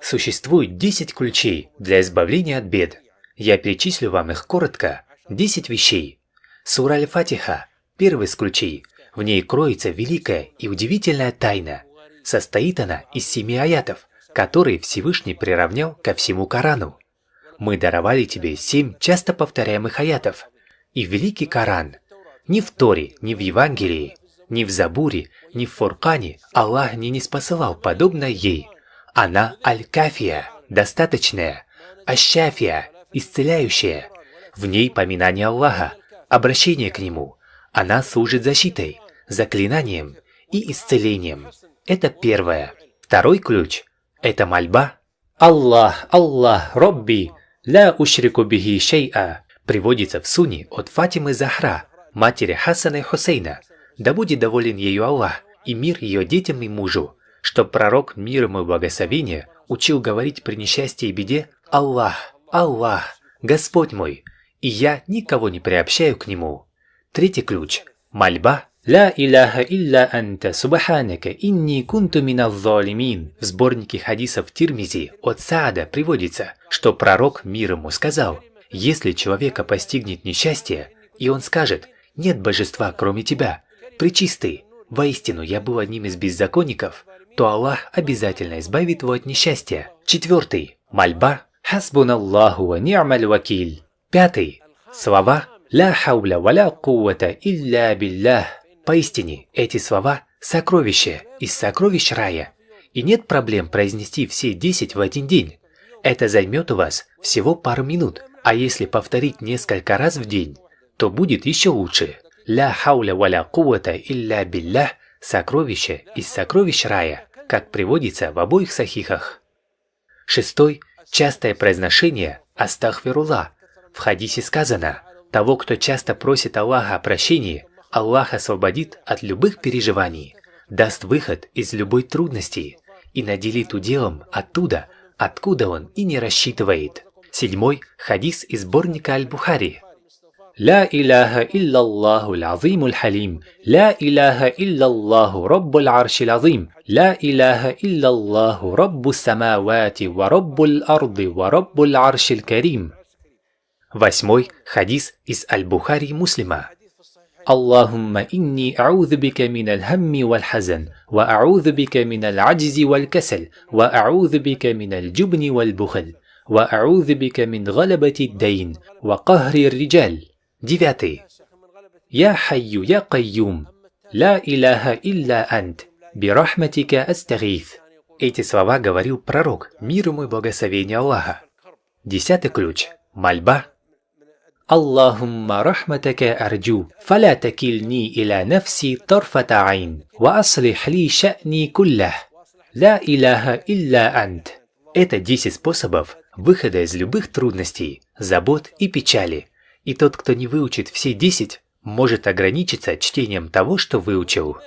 Существует 10 ключей для избавления от бед. Я перечислю вам их коротко. 10 вещей. Сура Аль-Фатиха – первый из ключей. В ней кроется великая и удивительная тайна. Состоит она из 7 аятов, которые Всевышний приравнял ко всему Корану. Мы даровали тебе 7 часто повторяемых аятов. И великий Коран. Ни в Торе, ни в Евангелии, ни в Забуре, ни в Фуркане Аллах не ниспосылал подобно ей. Она Аль-Кафия, достаточная, Аш-Шафия, исцеляющая. В ней поминание Аллаха, обращение к Нему. Она служит защитой, заклинанием и исцелением. Это первое. Второй ключ – это мольба. Аллах, Аллах, Робби, ля ушрику бихи шей'a. Приводится в Суне от Фатимы Захра, матери Хасана и Хусейна. Да будет доволен ею Аллах и мир ее детям и мужу, что пророк, мир ему и благословение, учил говорить при несчастье и беде: «Аллах, Аллах, Господь мой, и я никого не приобщаю к Нему». Третий ключ – мольба. «Ля иляха илля анта субханака инни кунту миназ-залимин». В сборнике хадисов Тирмизи от Саада приводится, что пророк, мир ему, сказал: «Если человека постигнет несчастье, и он скажет: нет божества, кроме тебя, пречистый, воистину я был одним из беззаконников», то Аллах обязательно избавит его от несчастья. Четвертый – мольба. «Хасбуналлаху ва ни'маль вакиль». Пятый – слова «Ля хауля ва ля куввата илля биллях». Поистине, эти слова – сокровища из сокровищ рая. И нет проблем произнести все 10 в один день. Это займет у вас всего пару минут. А если повторить несколько раз в день, то будет еще лучше. «Ля хауля ва ля куввата илля биллях» – сокровища из сокровищ рая, как приводится в обоих сахихах. Шестой – частое произношение «Астагфируллах». В хадисе сказано: того, кто часто просит Аллаха о прощении, Аллах освободит от любых переживаний, даст выход из любой трудности и наделит уделом оттуда, откуда он и не рассчитывает. Седьмой – хадис из сборника Аль-Бухари. «Ля иляха илляллаху аль-азиму аль-халим, ля иляха илляллаху раббуль аршил азим, ля иляха илляллаху раббус самавати ва раббуль арды ва раббуль аршил карим». Восьмой – хадис из Аль-Бухари и Муслима. «Аллахумма инни а'удhu бика миналь хамми валь хазан, ва а'удhu бика миналь аджзи валь касаль, ва а'удhu бика миналь джубни валь бухаль, ва а'удhu бика мин галабати дайн, ва кахри риджаль». Девятый. «Я хайю, я кайюм, ля иляха илля ант, бирахматика астагиф». Эти слова говорил пророк, мир ему и благословение Аллаха. Десятый ключ – мольба. «Аллахумма рахматака арджу, фаля такильни иля нафси тарфата айн, ва аслих ли ша'ни куллях, ля иляха илля ант». Это 10 способов выхода из любых трудностей, забот и печали. И тот, кто не выучит все 10, может ограничиться чтением того, что выучил.